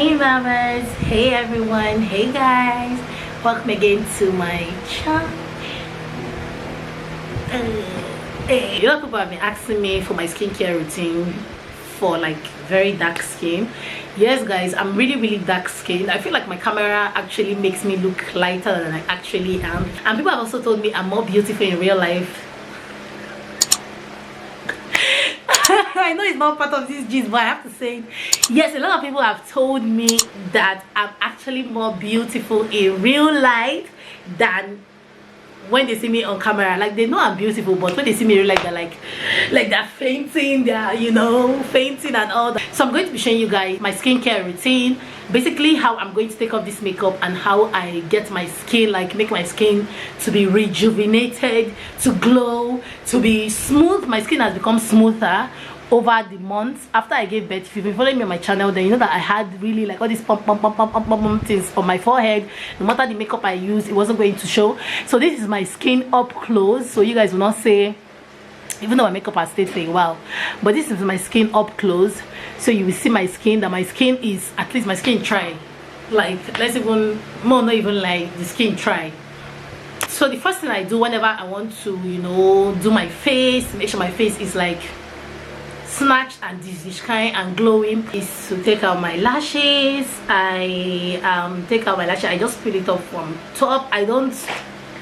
Hey mamas, hey everyone, hey guys, welcome again to my channel. A lot of people have been asking me for my skincare routine for like very dark skin. Yes guys, I'm really dark skinned. I feel like my camera actually makes me look lighter than I actually am, and people have also told me I'm more beautiful in real life. I know it's not part of this gist, but I have to say it. Yes, a lot of people have told me that I'm actually more beautiful in real life than when they see me on camera. Like, they know I'm beautiful, but when they see me in real life, they're like they're fainting, they're, you know, fainting and all that. So I'm going to be showing you guys my skincare routine, basically how I'm going to take off this makeup and how I get my skin, like make my skin to be rejuvenated, to glow, to be smooth. My skin has become smoother over the months after I gave birth. If you've been following me on my channel, then you know that I had really like all these pump things on my forehead. No matter the makeup I used, it wasn't going to show. So this is my skin up close, so you guys will not say, even though my makeup has stayed for a while, but this is my skin up close. So you will see my skin, that my skin is, at least my skin try, like, let's even more, not even like the skin try. So the first thing I do whenever I want to, you know, do my face, make sure my face is like snatched and this kind and glowing, is to take out my lashes. I take out my lashes, I just peel it off from top. I don't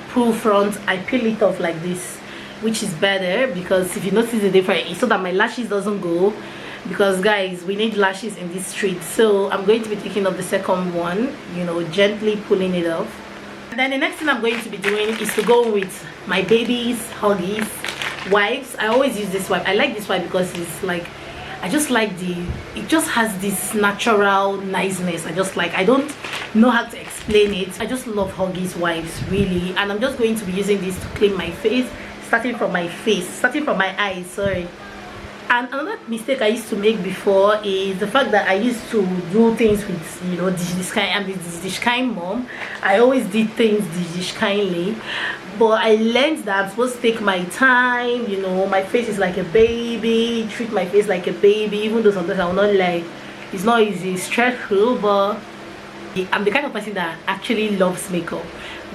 pull front, I peel it off like this, which is better, because if you notice the difference, it's so that my lashes doesn't go, because guys, we need lashes in this street. So I'm going to be taking off the second one, you know, gently pulling it off. And then the next thing I'm going to be doing is to go with my baby's Huggies wipes. I always use this wipe. I like this wipe because it's like, I just like it just has this natural niceness. I just like, I don't know how to explain it. I just love Huggies wipes, really. And I'm just going to be using this to clean my face, starting from my eyes, sorry. And another mistake I used to make before is the fact that I used to do things with, you know, this kind. I'm this kind mom. I always did things this kindly, but I learned that I'm supposed to take my time. You know, my face is like a baby. Treat my face like a baby, even though sometimes I will not like. It's not easy, it's stressful, but I'm the kind of person that actually loves makeup,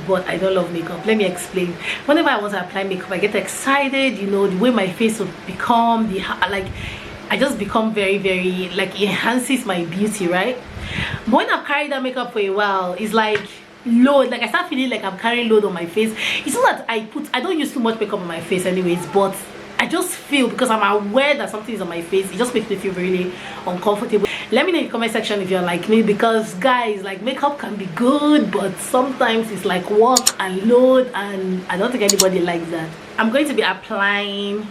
but I don't love makeup. Let me explain. Whenever I want to apply makeup, I get excited, you know, the way my face will become, like, I just become very like, it enhances my beauty, right? But when I've carried that makeup for a while, it's like load, like I start feeling like I'm carrying load on my face. It's not that I don't use too much makeup on my face anyways, but I just feel, because I'm aware that something is on my face, it just makes me feel really uncomfortable. Let me know in the comment section if you're like me, because guys, like, makeup can be good, but sometimes it's like work and load, and I don't think anybody likes that. I'm going to be applying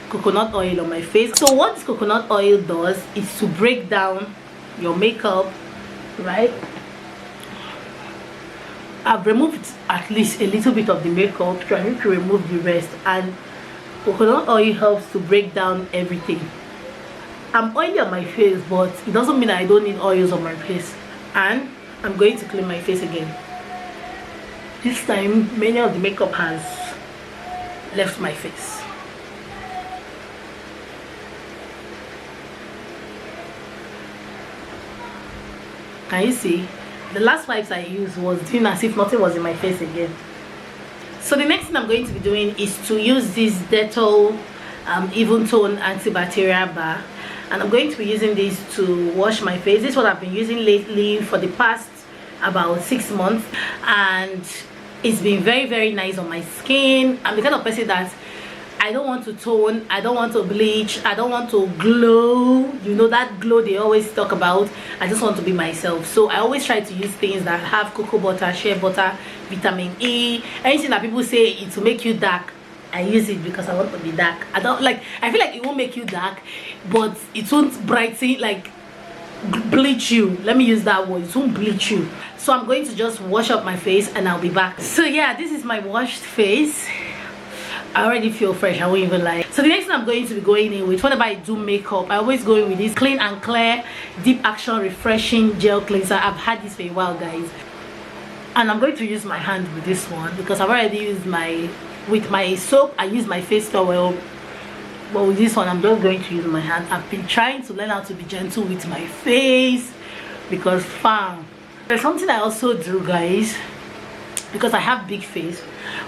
coconut oil on my face. So what this coconut oil does is to break down your makeup, right? I've removed at least a little bit of the makeup, trying to remove the rest, and coconut oil helps to break down everything. I'm oily on my face, but it doesn't mean I don't need oils on my face. And I'm going to clean my face again. This time, many of the makeup has left my face. Can you see? The last wipes I used was doing as if nothing was in my face again. So the next thing I'm going to be doing is to use this Dettol Even Tone Antibacterial Bar, and I'm going to be using this to wash my face. This is what I've been using lately for the past about 6 months, and it's been very nice on my skin. I'm the kind of person that I don't want to tone, I don't want to bleach, I don't want to glow, you know, that glow they always talk about. I just want to be myself. So I always try to use things that have cocoa butter, shea butter, vitamin E, anything that people say it will make you dark. I use it because I want to be dark. I don't like, I feel like it won't make you dark, but it won't brighten, like bleach you. Let me use that word. It won't bleach you. So I'm going to just wash up my face and I'll be back. So yeah, this is my washed face. I already feel fresh, I won't even lie. So the next thing I'm going to be going in with, whenever I do makeup, I always go in with this Clean and Clear Deep Action Refreshing Gel Cleanser. I've had this for a while, guys, and I'm going to use my hand with this one because I've already used with my soap. I use my face towel, but with this one I'm just going to use my hand. I've been trying to learn how to be gentle with my face, because fam, there's something I also do, guys, because I have big face.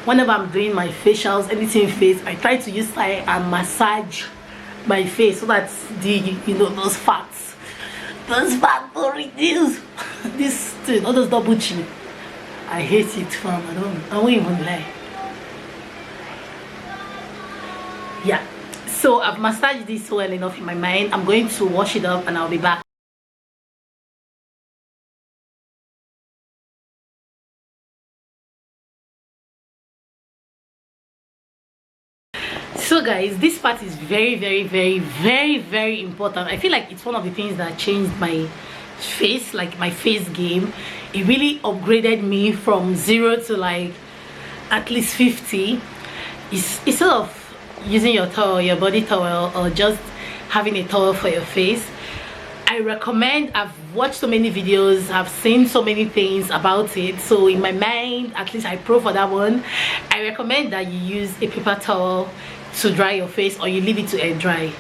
Whenever I'm doing my facials, anything face, I try to use style and massage my face so that the, you know, those fats will reduce. This thing, all those double chin, I hate it, fam. I won't even lie. Yeah, so I've massaged this well enough in my mind. I'm going to wash it up and I'll be back. So guys, this part is very important. I feel like it's one of the things that changed my face, like my face game. It really upgraded me from 0 to like at least 50. Instead of using your towel, your body towel, or just having a towel for your face, I recommend, I've watched so many videos, I've seen so many things about it, so in my mind, at least I pro for that one. I recommend that you use a paper towel to dry your face, or you leave it to air dry,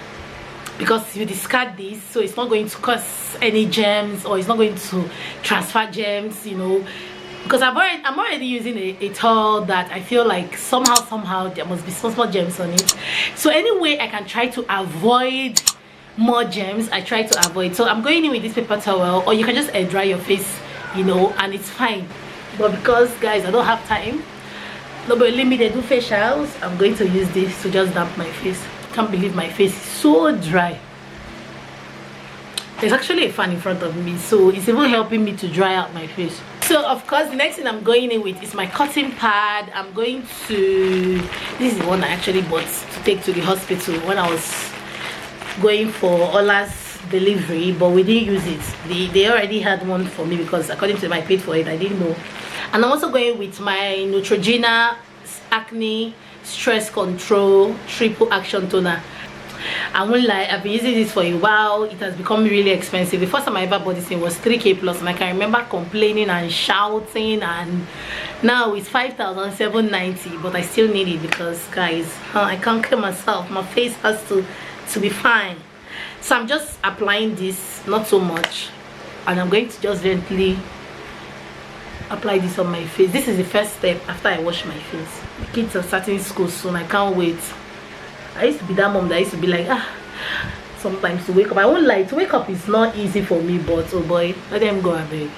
because you discard this, so it's not going to cause any germs, or it's not going to transfer germs, you know, because I'm already using a towel that I feel like somehow there must be some small germs on it. So anyway, I can try to avoid more germs. I try to avoid, so I'm going in with this paper towel, or you can just air dry your face, you know, and it's fine. But because guys, I don't have time, nobody let me they do facials, I'm going to use this to just damp my face. Can't believe my face is so dry. There's actually a fan in front of me, so it's even helping me to dry out my face. So of course, the next thing I'm going in with is my cotton pad. I'm going to, this is the one I actually bought to take to the hospital when I was going for Ola's delivery, but we didn't use it. They already had one for me, because according to them I paid for it, I didn't know. And I'm also going with my Neutrogena Acne Stress Control Triple Action Toner. I won't lie, I've been using this for a while. It has become really expensive. The first time I ever bought this thing was 3K plus, and I can remember complaining and shouting, and now it's 5,790, but I still need it because guys, I can't kill myself. My face has to be fine. So I'm just applying this, not so much, and I'm going to just gently apply this on my face. This is the first step after I wash my face. The kids are starting school soon, I can't wait. I used to be that mom that used to be like, sometimes to wake up, I won't lie, to wake up is not easy for me, but oh boy, let them go a bit.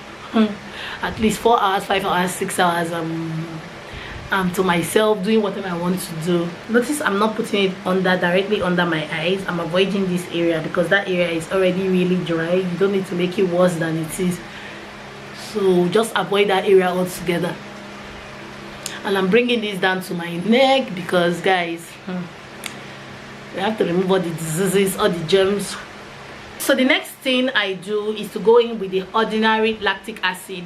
At least 4 hours, 5 hours, 6 hours, I'm to myself, doing whatever I want to do. Notice I'm not putting it directly under my eyes. I'm avoiding this area because that area is already really dry. You don't need to make it worse than it is, so just avoid that area altogether. And I'm bringing this down to my neck because guys, we have to remove all the diseases, all the germs. So the next thing I do is to go in with the ordinary lactic acid,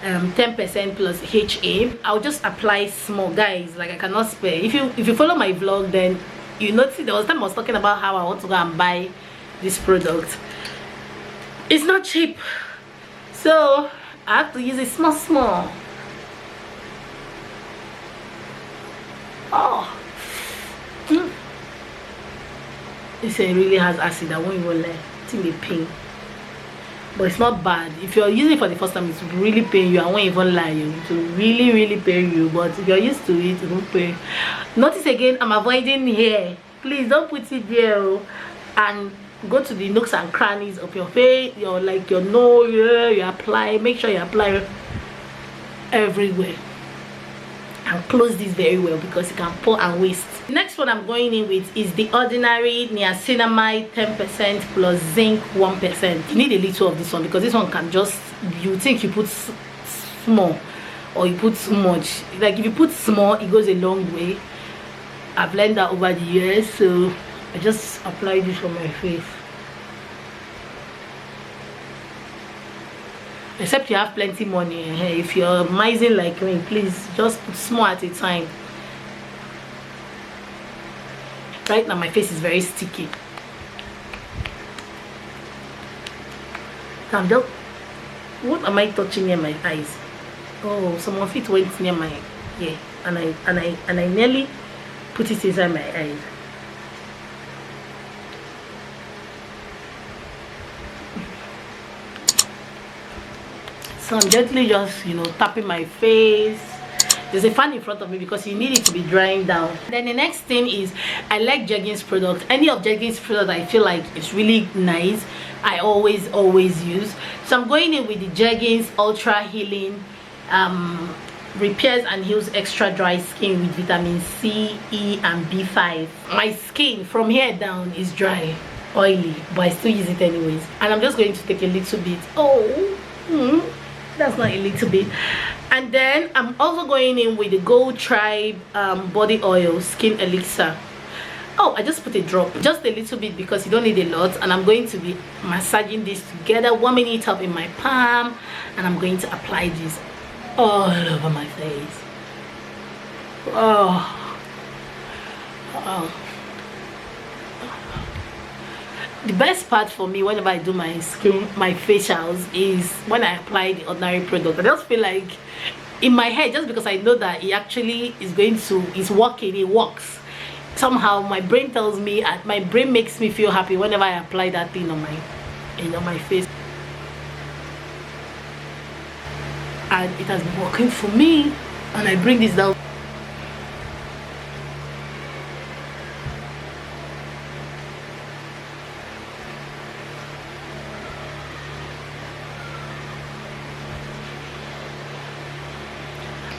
10% plus HA. I'll just apply small, guys, like I cannot spare. If you follow my vlog, then you notice there was time I was talking about how I want to go and buy this product. It's not cheap, so I have to use it small. Oh, this really has acid. I won't even lie, it's in the pain, but it's not bad. If you're using it for the first time, it's really pain you. I won't even lie, it will really pain you, but if you're used to it, it won't pain. Notice again, I'm avoiding here. Please don't put it there, and go to the nooks and crannies of your face, your nose. You apply, make sure you apply everywhere, and close this very well because it can pour and waste. The next one I'm going in with is the ordinary niacinamide 10% plus zinc 1%. You need a little of this one because this one can just, you think you put small or you put too much. Like if you put small, it goes a long way. I've learned that over the years, so I just apply this on my face. Except you have plenty money. If you're mising like me, please just put small at a time. Right now my face is very sticky. What am I touching near my eyes? Oh, some of it went near my ear, and I nearly put it inside my eyes. So I'm gently just, you know, tapping my face. There's a fan in front of me because you need it to be drying down. Then the next thing is, I like Jeggings product. Any of Jeggings product I feel like it's really nice, I always use. So I'm going in with the Jeggings Ultra Healing Repairs and Heals Extra Dry Skin with vitamin C, E and B5. My skin from here down is dry, oily, but I still use it anyways. And I'm just going to take a little bit. That's not a little bit. And then I'm also going in with the Gold Tribe body oil skin elixir. I just put a drop, just a little bit, because you don't need a lot. And I'm going to be massaging this together, warming it up in my palm, and I'm going to apply this all over my face. The best part for me whenever I do my facials is when I apply the ordinary product. I just feel like in my head, just because I know that it actually is working, it works. Somehow my brain tells me, my brain makes me feel happy whenever I apply that thing on my face. And it has been working for me. And I bring this down.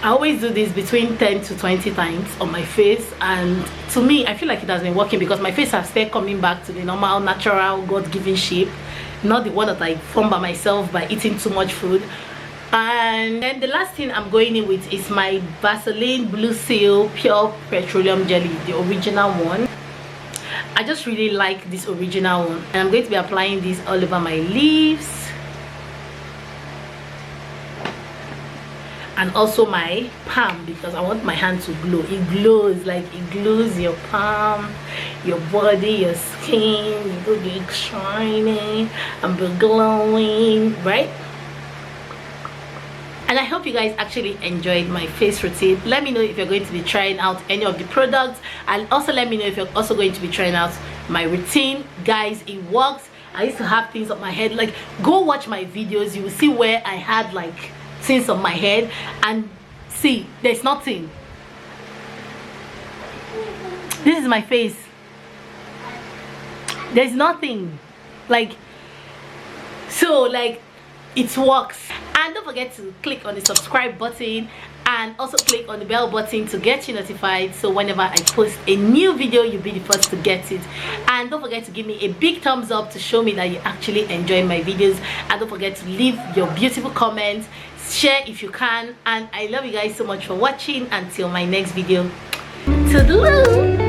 I always do this between 10 to 20 times on my face, and to me I feel like it has been working, because my face has started coming back to the normal, natural, God-given shape, not the one that I formed by myself by eating too much food. And then the last thing I'm going in with is my Vaseline Blue Seal Pure Petroleum Jelly, the original one. I just really like this original one, and I'm going to be applying this all over my leaves and also my palm, because I want my hand to glow. It glows, like it glows your palm, your body, your skin. You will be shining and be glowing, right? And I hope you guys actually enjoyed my face routine. Let me know if you're going to be trying out any of the products, and also let me know if you're also going to be trying out my routine. Guys, it works. I used to have things on my head, like go watch my videos, you will see where I had like things on my head, and see, there's nothing. This is my face, there's nothing, like, so like it works. And don't forget to click on the subscribe button, and also click on the bell button to get you notified, so whenever I post a new video, you'll be the first to get it. And don't forget to give me a big thumbs up to show me that you actually enjoy my videos. And don't forget to leave your beautiful comments, share if you can, and I love you guys so much for watching. Until my next video, toodaloo.